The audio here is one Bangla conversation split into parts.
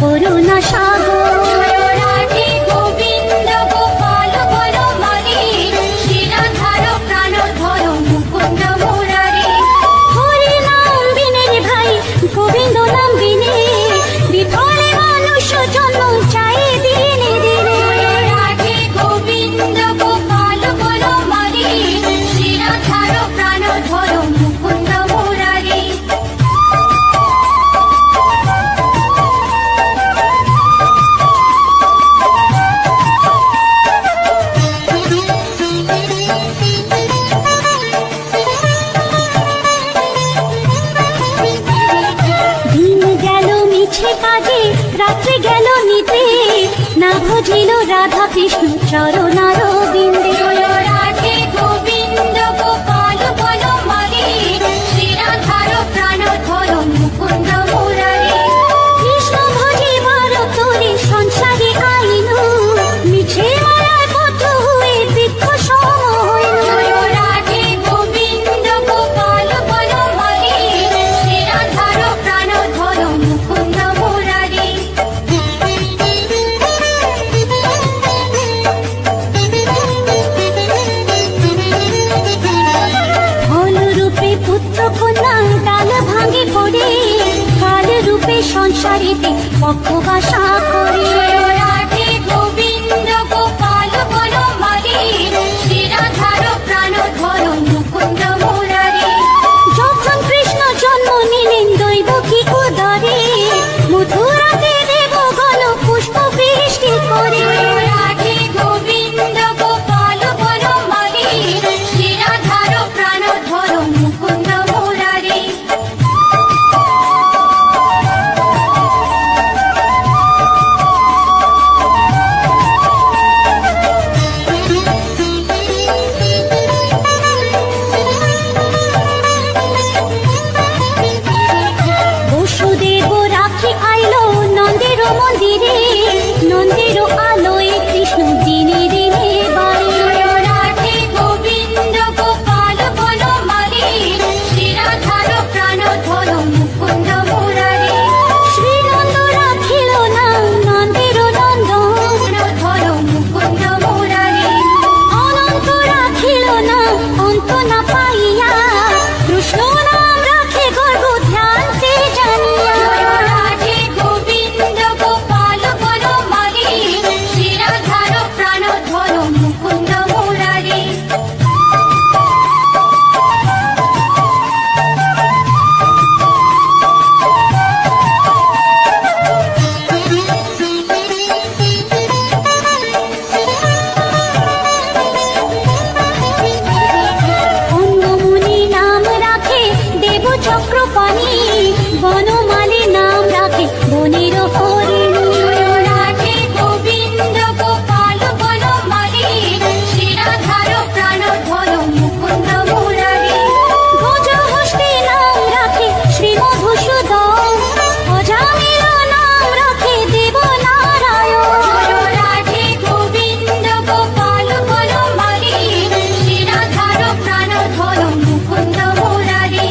করুণা সাগর। রাধে গোবিন্দ গোপাল বনমালী, শ্রীরাধার প্রাণধর মুকুন্দ মুরারি। হরি নাম বিনে রে ভাই, গোবিন্দ নাম বিনে, বিফলে মানুষ জন্ম চাই দিনে দিনে। রাধে গোবিন্দ গোপাল বনমালী, শ্রীরাধার প্রাণধর মুকুন্দ মুরারি। দিন গেল মিছে কাজে, রাত্রি গেল নিতে, না বুঝিল রাধা কৃষ্ণ চরণার বিন্দে। রাধে গোবিন্দ গোপাল বনমালী, শ্রীরাধার প্রাণধর মুকুন্দ মুরারি। কৃষ্ণ ভজিবার তোরে সংসারে আইনু, মিছে মায়ায় বদ্ধ হয়ে বৃক্ষ সম হইনু। রাধে গোবিন্দ গোপাল বনমালী, শ্রীরাধার প্রাণধর মুকুন্দ মুরারি। ফল রূপে পুত্র কন্যা ডাল ভাঙে পড়ে, কাল রূপে সংসারেতে পক্ষবাসা করে। রাধে গোবিন্দ গোপাল বনমালী, শ্রীরাধার প্রাণধর মুকুন্দ মুরারি। যখন কৃষ্ণ জন্ম নিলেন দৈব কি উদরে, মথুরাতে দেবগণ পুষ্প বৃষ্টি করে। রাধে গোবিন্দ গোপাল বনমালী, শ্রীরাধার প্রাণধর মুকুন্দ মুরারি। বসুদেব রাখি আইলো নন্দের মন্দিরে, নন্দের আলোয় কৃষ্ণ দিনে দিনে বাড়ে। রাধে গোবিন্দ গোপাল বনমালী, শ্রীরাধার প্রাণধর মুকুন্দ মুরারি। শ্রীনন্দ রাখিল না নন্দের নন্দন, প্রাণধর মুকুন্দ মুরারি। অনন্ত রাখিল না অন্ত না পাইয়া, কৃষ্ণ নাম রাখে গর্ব ধ্যানতে জানিয়া। রাধে গোবিন্দ গোপাল বনমালী, শ্রীরাধার প্রাণধর মুকুন্দ মুরারি। অন্নমুনি নাম রাখে দেব চক্রপাণি, বনমালী নাম রাখে বনের হরিণী। রাধে গোবিন্দ গোপাল বনমালী, শ্রীরাধার প্রাণধর মুকুন্দ মুরারি। গজহস্তি নাম রাখে শ্রী মধুসূদন, অজামিল নাম রাখে দেব নারায়ণ। রাধে গোবিন্দ গোপাল বনমালী, শ্রীরাধার প্রাণধর মুকুন্দ মুরারি।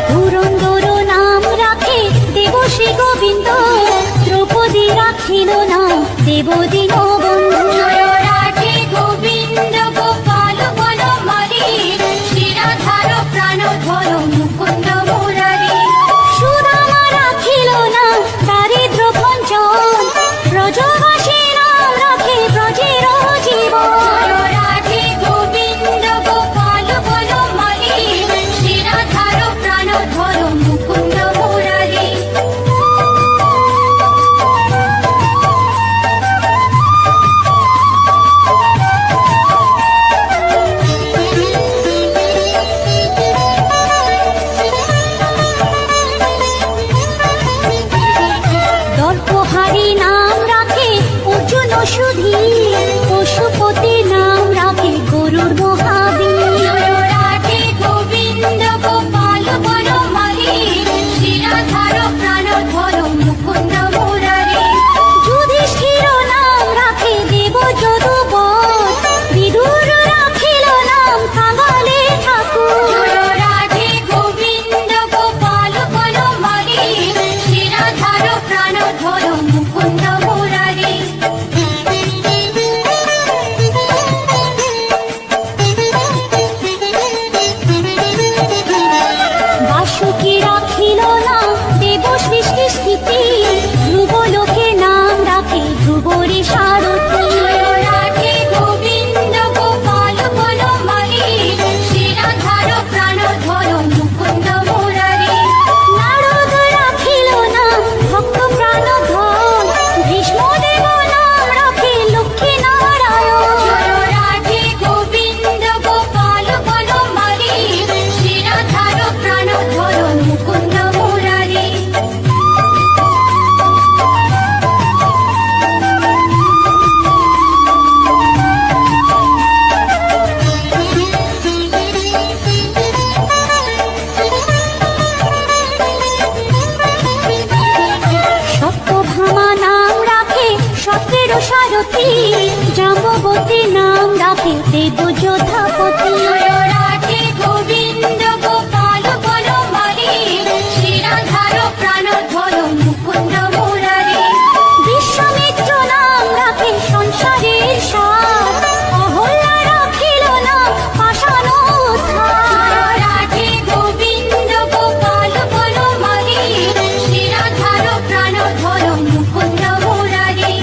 পুরন্দর নাম রাখে দেব শ্রী গোবিন্দ, দ্রৌপদী রাখিল না দেব দীনবন্ধু। রাধে গোবিন্দ গোপাল বনমালী, শ্রীরাধার প্রাণধর মুকুন্দ মুরারি। সুদামা রাখিল না দারিদ্র ভঞ্জন, ব্রজবাসী নাম রাখে ব্রজের জীবন। রাধে গোবিন্দ গোপাল বনমালী, শ্রীরাধার প্রাণধর মুকুন্দ মুরারি। দর্পহারি নাম রাখে অর্জুন সুধী, পশুপতি নাম রাখে গরুর মহাবীর। রাধে গোবিন্দ গোপাল বনমালী, শ্রীরাধার প্রাণধর মুকুন্দ মুরারি। যুধিষ্ঠির নাম রাখে দেব যদুবর, বিদুর রাখিল নাম কাঙ্গ সারথি। রাধে গোবিন্দ গোপাল বনমালী, শ্রীরাধার প্রাণধর মুকুন্দ মুরারি। নারদ রাখিল নাম ভক্ত প্রাণধন, ভীষ্মদেব নাম রাখে লক্ষ্মী নারায়ণ। রাধে গোবিন্দ গোপাল বনমালী, শ্রীরাধার প্রাণধর মুকুন্দ মুরারি। সত্যভামা নাম রাখে সত্যের সারথি, জাম্ববতী নাম রাখে দেবযোধাপতি। রাধে গোবিন্দ গোপাল বনমালী, শ্রীরাধার প্রাণধর মুকুন্দ মুরারি। বিশ্বামিত্র নাম রাখে সংসারের সার, অহল্যা রাখিল নাম পাষাণ উদ্ধার। রাধে গোবিন্দ গোপাল বনমালী, শ্রীরাধার প্রাণধর মুকুন্দ মুরারি।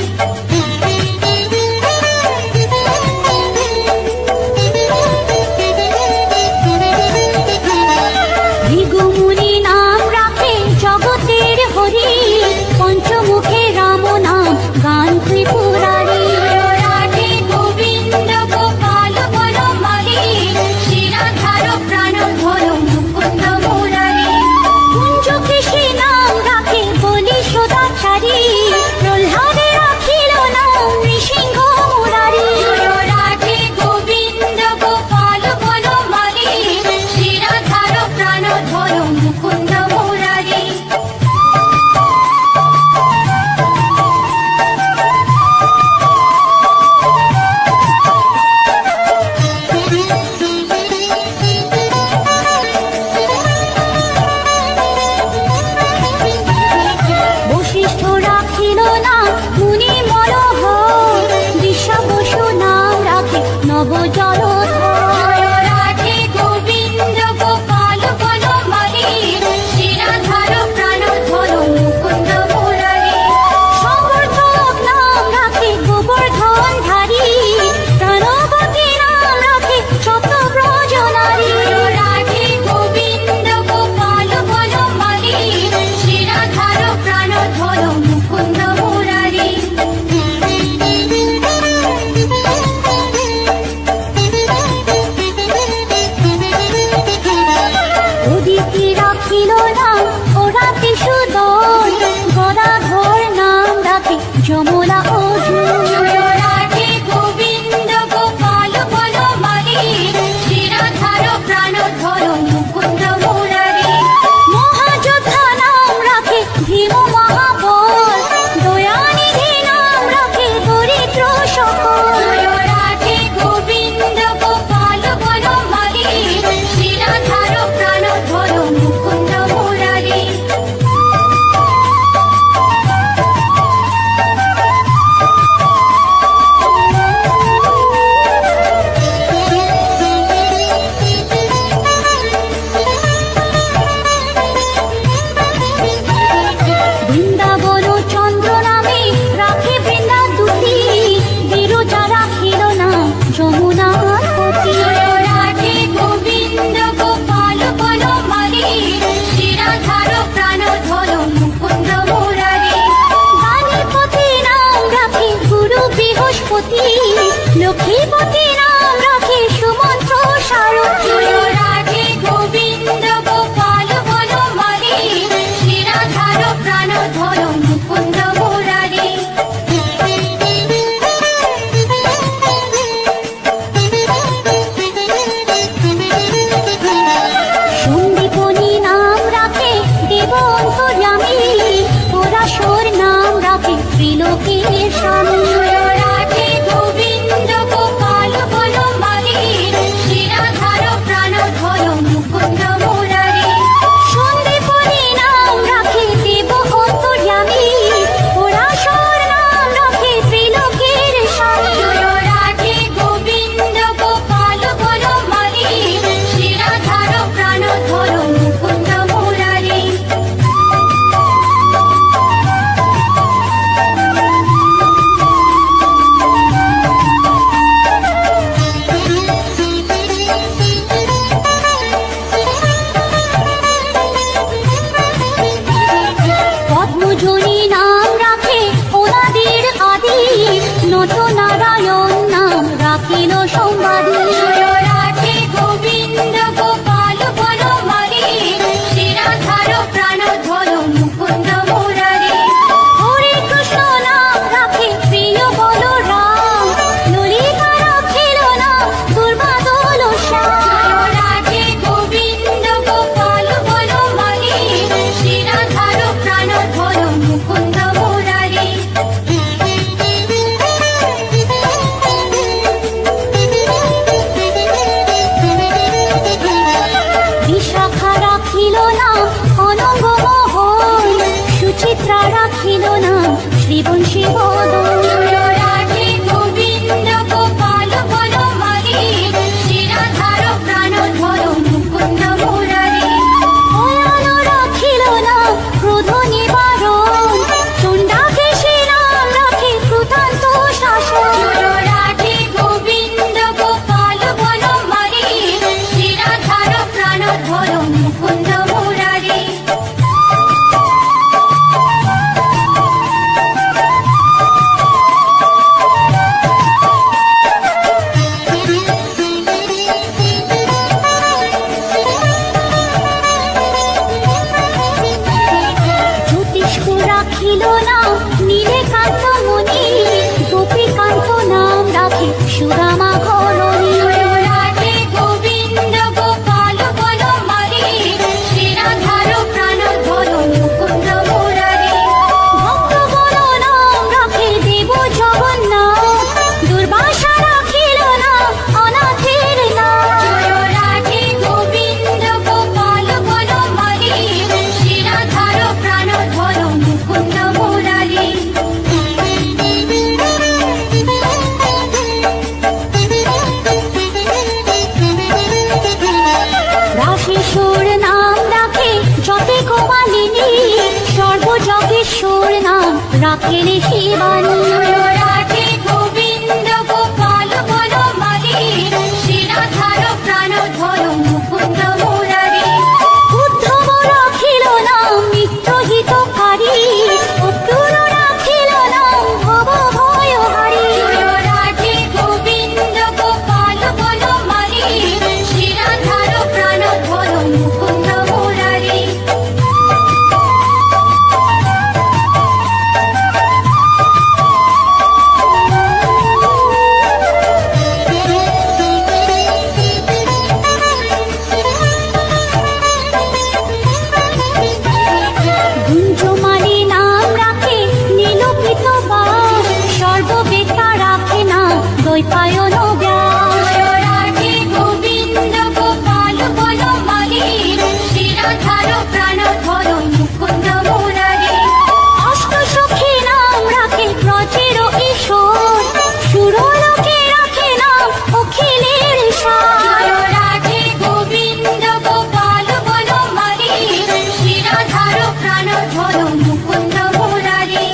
ভৃগুমুনি নাম রাখে জগতের হরি, পঞ্চমুখে রাম নাম গান ত্রিপুরারি। রাধে গোবিন্দ গোপাল বনমালী, শ্রীরাধার প্রাণধর মুকুন্দ মুরারি। কুঞ্জকেশী নাম রাখে বলি সদাচারী, প্রহ্লাদে রাখিল নাম নৃসিংহ মুরারি। রাধে গোবিন্দ গোপাল বনমালী, শ্রীরাধার প্রাণধর মুকুন্দ মুরারি। বশিষ্ঠ রাখিল নাম মুনি মনোহর, বিশ্বাবসু নাম রাখে নবজলধর। রাধে গোবিন্দ গোপাল বনমালী, শ্রীরাধার প্রাণধর মুকুন্দ মুরারি। সমর্থক নাম রাখে গোবর্ধনধারী, প্রাণবতী নাম রাখে শতব্রজনারী। রাধে গোবিন্দ গোপাল বনমালী, শ্রীরাধার প্রাণধর মুকুন্দ মুরারি। উদিতি রাখিল নাম ওরাতি সুদল, গদাধর নাম রাখে যমলা অর্জুন। রাধে গোবিন্দ গোপাল বনমালী, শ্রীরাধার প্রাণধর মুকুন্দ মুরারি। মহাযোদ্ধা নাম রাখে ভীম মহাবল, দয়ানিধি নাম রাখে দরিদ্র সকল। রাধে গোবিন্দ গোপাল বনমালী, শ্রীরাধার প্রাণধর মুকুন্দ মুরারি। বৃন্দাবন চন্দ্র নামে রাখে বৃন্দা দুটি, বিরজা রাখিল নাম যমুনার পতি। রাধে গোবিন্দ গোপাল বনমালী, শ্রীরাধার প্রাণধর মুকুন্দ মুরারি। বাণীপতি নাম রাখে গুরু বৃহস্পতি, লক্ষ্মীপতি নাম রাখে সুমন্ত্র সারথি। রাধে গোবিন্দ গোপাল বনমালী, শ্রীরাধার প্রাণধর মুকুন্দ মুরারি। সন্দীপনী নাম রাখে দেব অন্তর্যামী, পরাশর নাম রাখে ত্রিলোকের স্বামী। রাধে গোবিন্দ গোপাল বনমালী, শ্রীরাধার প্রাণধর মুকুন্দ মুরারি। সন্দীপনী নাম রাখে দেব অন্তর্যামী, পরাশর নাম রাখে ত্রিলোকের স্বামী। রাধে গোবিন্দ গোপাল বনমালী, শ্রীরাধার প্রাণধর মুকুন্দ মুরারি। শিবদন। রাধে গোবিন্দ গোপাল বনমালী, শিরাধার প্রাণধর মুকুন্দ মুরারি। ভয়ালো রাখিল না ক্রোধ নিবারণ, চণ্ডাকেশী নাম রাখে প্রতান্ত শাসন। রাধে গোবিন্দ গোপাল বনমালী, শিরাধার প্রাণধর মুকুন্দ মুরারি। জ্যোতিষ্ক রাখিল না নীলকান্ত মণি, গোপীকান্ত নাম রাখে সুদামা ঘরণী। রাধে গোবিন্দ গোপাল বনমালী, শিরাধার প্রাণধর মুকুন্দ মুরারি। ভক্তগণ নাম রাখে দেব জগন্নাথ, দুর্বাসা রাখিল না অনাথের নাথ। রাধে গোবিন্দ গোপাল বনমালী, শিরাধার প্রাণধর মুকুন্দ মুরারি। রাশেশ্বর নাম রাখে যতে গোমালিনী, সর্বযজ্ঞেশ্বর নাম রাখেন শিবানী। রাধে গোবিন্দ গোপাল বনমালী, শিরাধার প্রাণধর মুকুন্দ মুরারি। উদ্ধব রাখিল নাম নিত্যহিতকারী, অক্রূর রাখিল নাম ভব ভয়হারী। রাধে গোবিন্দ গোপাল বনমালী, শিরাধার প্রাণধর মুকুন্দ মুরারি। গুঞ্জমালী নাম রাখে নীলপিত বাস, সর্ববেতা রাখে নাম দ্বৈপায়ন ব্যাস। রাধে গোবিন্দ গোপাল বনমালী, শিরাধার প্রাণধর মুকুন্দ মুরারি। অষ্টসখী নাম রাখে ব্রজের ঈশ্বর, সুরলোকে রাখে নাম অখিলের সার। রাধে গোবিন্দ গোপাল বনমালী, শিরাধার প্রাণধর মুকুন্দ মুরারি।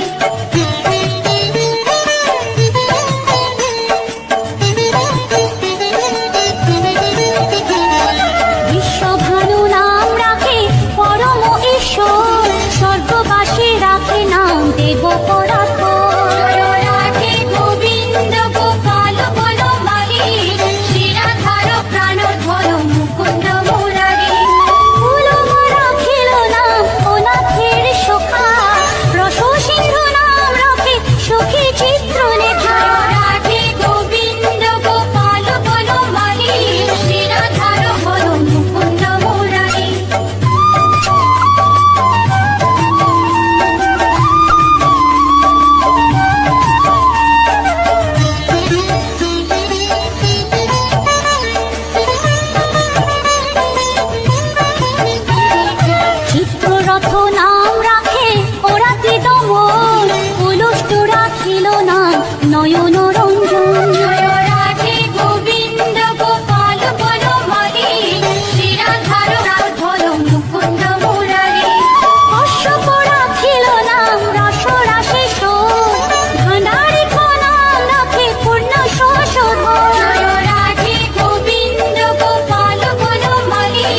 বিশ্বভানু নাম রাখে পরম ঈশ্বর, স্বর্গবাসী রাখে নাম দেব পরাৎপর। রাধে গোবিন্দ গোপাল বনমালী, শিরাধার প্রাণধর মুকুন্দ মুরারি। ফুলম রাখিল নাম অনাথের সখা, রসসিন্ধু নাম রাখে সখী চিত্রলেখা। রাধে গোবিন্দ গোপাল বনমালী, শিরাধার হর মুকুন্দ মুরারি। চিত্ররথ নাম রাখে ওরাতি দমন, উলুষ্ট রাখিল নাম নয়ন রঞ্জন। রাধে গোবিন্দ গোপাল বনমালী, শিরাধার প্রাণধর মুকুন্দ মুরারি। অশ্বপ রাখিল নাম রসরাশেশ্বর, ভাণ্ডারিক নাম রাখে পূর্ণ শোষধর। রাধে গোবিন্দ গোপাল বনমালী,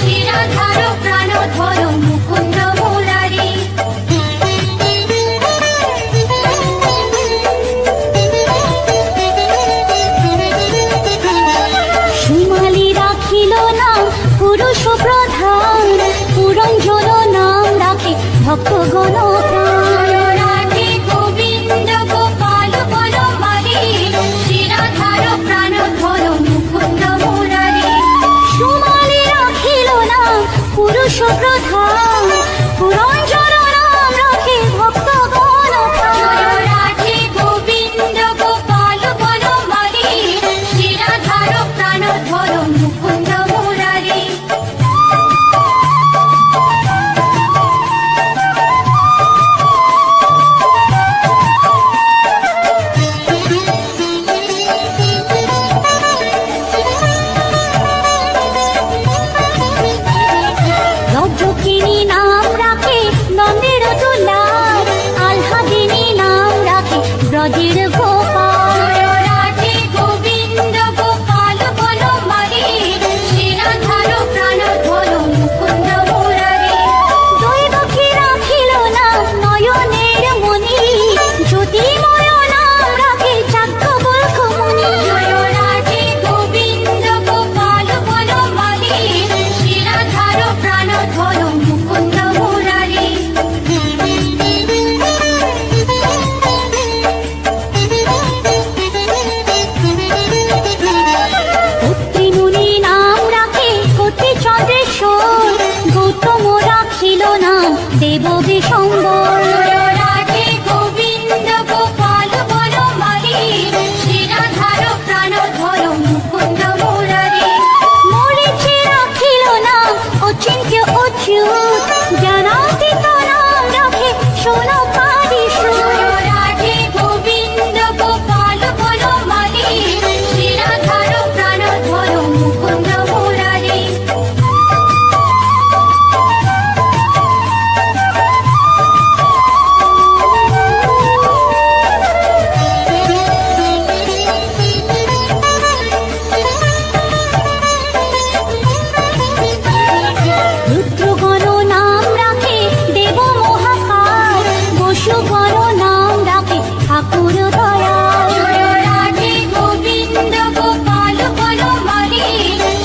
শিরাধার প্রাণধর মুকুন্দ মুরারি। সুমালি রাখিল নাম পুরুষ প্রধান, পুরঞ্জন নাম রাখে ভক্তগণ প্রাণ। রাধে গোবিন্দ গোপাল বনমালী, শিরাধার প্রাণধর মুকুন্দ মুরারি। সুমালি রাখিল নাম পুরুষ প্রধান, পুরঞ্জন নাম রাখে ভক্তগণ প্রাণ। রাধে গোবিন্দ গোপাল বনমালী, শিরাধার প্রাণধর মুকুন্দ মুরারি। ব্রজের গোপাল। জয় রাধে গোবিন্দ গোপাল বনমালী, শিরাধার প্রাণধর মুকুন্দ মুরারি। দৈবকী রাখিল না নয়নের মনি, জ্যোতির্ময় নাম রাখে যাজ্ঞবল্ক্য মুনি। জয় রাধে গোবিন্দ গোপাল বনমালী, শিরাধার প্রাণধর মুকুন্দ মুরারি। পুত্রী মুনি নাম রাখে কতি চন্দ্রেশ্বর, গৌতম রাখিল না দেব বিশম্বর। জয় রাধে গোবিন্দ গোপাল বনমালী, শিরাধার প্রাণধর মুকুন্দ মুরারি। মরিচি রাখিল না অচিন্ত্য অচ্যুত, জ্ঞানাতীত নাম রাখে সোনাকারি সুর। জয় রাধে গোবিন্দ গোপাল বনমালী, শিরাধার প্রাণধর মুকুন্দ মুরারি। রুদ্রগণ নাম রাখে দেব মহাকাল, বসুগণ নাম রাখে ঠাকুর দয়াল। জয় রাধে গোবিন্দ গোপাল বনমালী,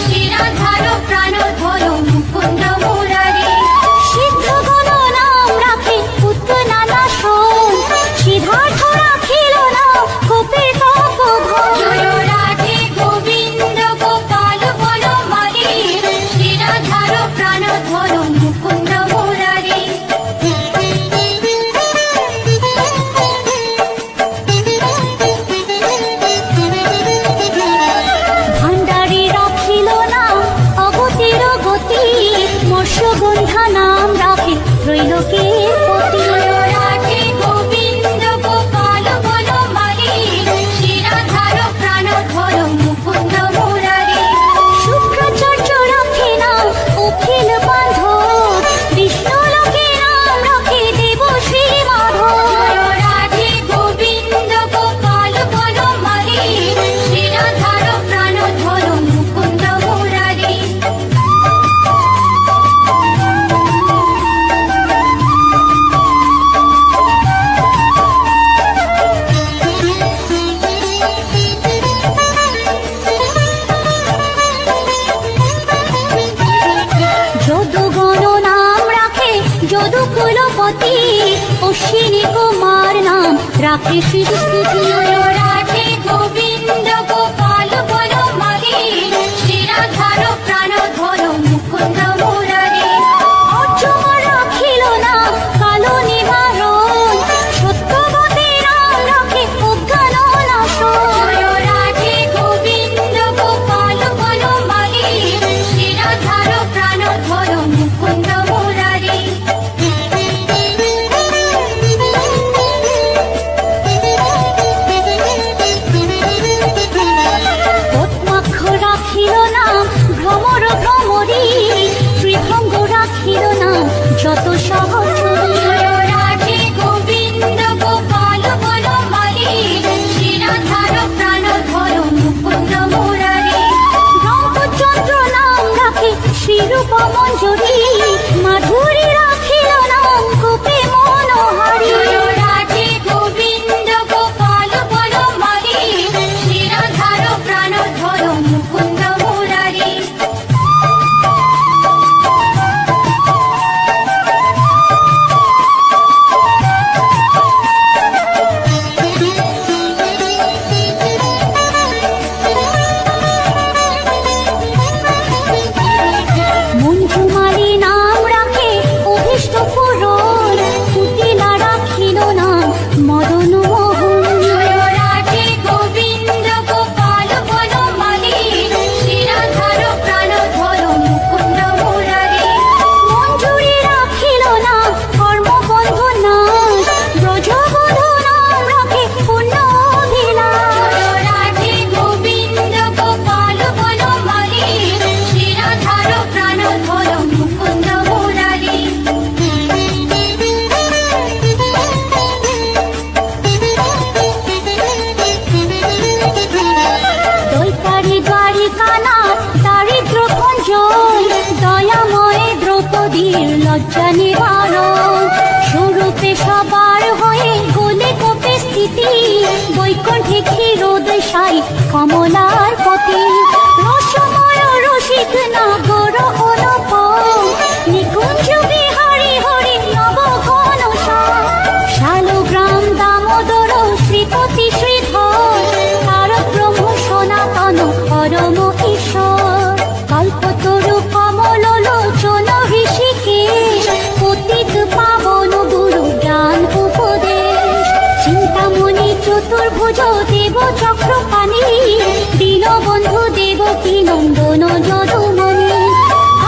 শিরাধার প্রাণধর মুকুন্দ মুরারি। সিদ্ধগণ নাম রাখে পুত্র নানা সোম, সিদ্ধার্থ রাখিল না গোপের তপোধন। জয় রাধে গোবিন্দ গোপাল বনমালী, শিরাধার প্রাণধর মুকুন্দ মুরারি। ভাণ্ডারী রাখিল না অগতির গতি, মৎস্যগন্ধা নাম রাখে ত্রৈলোকের পতি। জয় রাধে গোবিন্দ গোপাল বনমালী, শিরাধার প্রাণধর মুকুন্দ মুরারি। শুক্রাচার্য রাখে না অখিল বান্ধব, বিষ্ণুলোকে নাম রাখে দেব শ্রী মাধব। জয় রাধে গোবিন্দ গোপাল বনমালী, শিরাধার প্রাণধর মুকুন্দ মুরারি। যদুগণ নাম রাখে যদুকুলপতি, অশ্বিনী কুমার নাম রাখে শ্রীস্তুতি। জয় রাধে গোবিন্দ গোপাল বনমালী, শিরাধার প্রাণধর মুকুন্দ মুরারি। অর্জুন রাখিল না কালো নিবারণ, সত্যবতী নাম রাখে অজ্ঞান নাশন। জয় রাধে গোবিন্দ গোপাল বনমালী, শিরাধার প্রাণধর মুকুন্দ মুরারি। লজ্জা নিবারণ, স্বরূপে সবার হয়ে গোলে কোপে স্থিতি, বৈকুণ্ঠে ক্ষীরোদয় সাই কমলার পতি, রসময় রসিক নাগর অনুপম, নিকুঞ্জ বিহারী হরি নব ঘন শালগ্রাম দামোদর শ্রীপতি শ্রীধর, তারক ব্রহ্ম সনাতন পরম ঈশ্বর, কল্পতরু কমল লোচন ঋষিকেশ, পতিত পাবন গুরু জ্ঞান উপদেশ, চিন্তামণি চতুর্ভুজ দেব চক্রপাণি, দীনবন্ধু দেবকী নন্দন যদুমণি,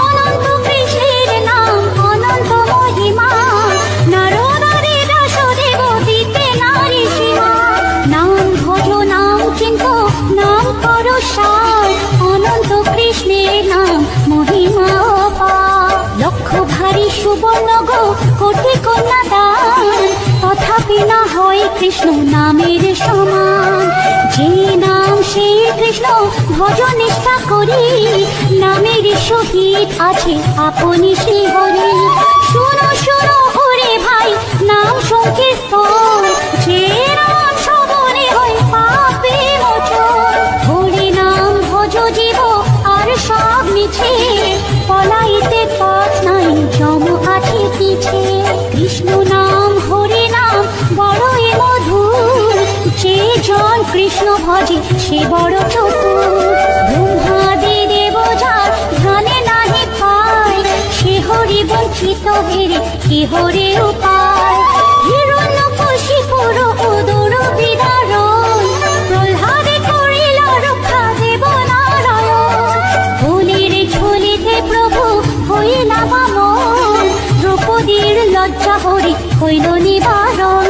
অনন্ত কৃষ্ণের নাম অনন্ত মহিমা, নারদারে দাসদেব দিতে নারী সীমা, নাম ভজ নাম চিন্ত নাম কর সার, অনন্ত কৃষ্ণের নাম মহিমা অপার, লক্ষ ভারী সুবর্ণ গো কোটি কন্যা দান, তথাপি না হয় কৃষ্ণ নামের সমান, যে নাম সেই কৃষ্ণ ভজ নিষ্ঠা করি, নামের সহিত আছে আপনি শ্রী হরি, শুনো শুনো ওরে ভাই নাম সংকীর্তন, যে নাম শ্রবণে হয় পাপে মোচন, হরি নাম ভজ জীব আর সব মিছে, পলাইতে পথ নাই জম আছে পিছে, কৃষ্ণ নাম হরি নাম বড়ই মধুর, যে জন কৃষ্ণ ভজে সে বড় চতুর, ব্রহ্মাদি দেব যার ধ্যানে নাহি পায়, সে হরি বঞ্চিত হেরে কে হরে উপায়, হিরণ্যকশিপুর উদর বিদারণ, প্রহ্লাদে করিল রক্ষা দেব নারায়ণ, হোলির ঝুলিতে প্রভু হইলা বামন, দ্রৌপদীর লজ্জা হরি হইল নিবারণ,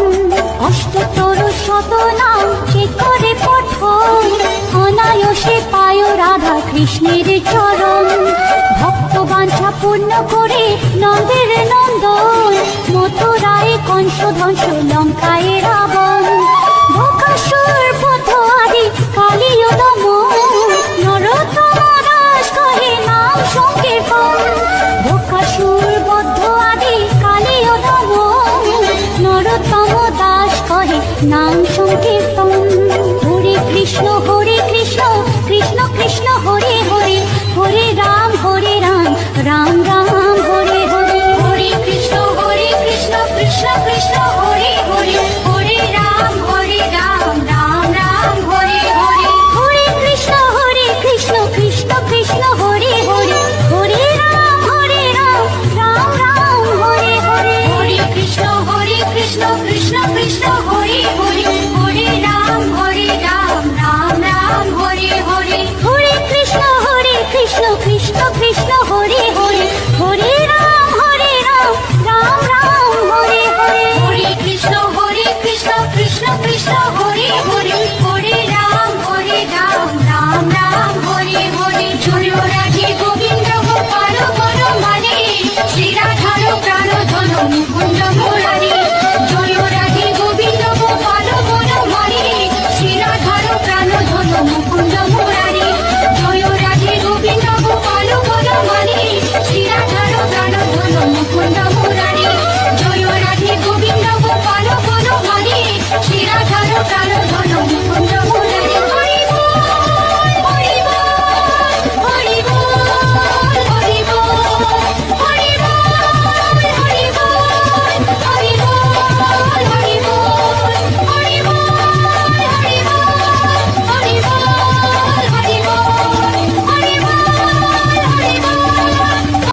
অষ্টতর শত নাম যে করে পঠন, অনায়াসে পায় রাধা কৃষ্ণের চরণ, ভক্ত বাঞ্ছা পূর্ণ করে নন্দের নন্দন, মথুরায় কংস ধ্বংস লঙ্কায় রাবণ, বকাসুর বধ আদি কালীয় দমন, নরোত্তম দাস কহে নাম সংকীর্তন, বকাসুর বধ আদি কালীয় দমন, নরোত্তম দাস কহে নাম সংকীর্তন, হরে কৃষ্ণ কৃষ্ণ কৃষ্ণ হরে হরে, হরে রাম রাম রাম হরে হরে, হরে কৃষ্ণ কৃষ্ণ কৃষ্ণ হরে হরে, হরে রাম রাম রাম হরে হরে, হরে কৃষ্ণ কৃষ্ণ কৃষ্ণ হরে হরে, হরে রাম রাম রাম হরে হরে, হরে কৃষ্ণ কৃষ্ণ কৃষ্ণ হরে হরে, হরে রাম রাম রাম হরে হরে, হরে কৃষ্ণ কৃষ্ণ কৃষ্ণ হরে হরে, হরে রাম রাম রাম হরে হরে, হরে কৃষ্ণ কৃষ্ণ কৃষ্ণ হরে হরে, হরে রাম রাম রাম হরে হরে, জয় রাধে গোবিন্দ গোপাল বনমালী, শ্রী রাধার প্রাণ ধন মুকুন্দ মুরারি, জয় রাধে গোবিন্দ গোপাল বনমালী, শ্রী রাধার প্রাণ ধন মুকুন্দ মুরারি, জয় রাধে গোবিন্দ গোপাল বনমালী, শ্রী রাধার প্রাণ ধন মুকুন্দ মুরারি, জয় রাধে গোবিন্দ গোপাল বনমালী, শ্রী রাধার প্রাণ ধন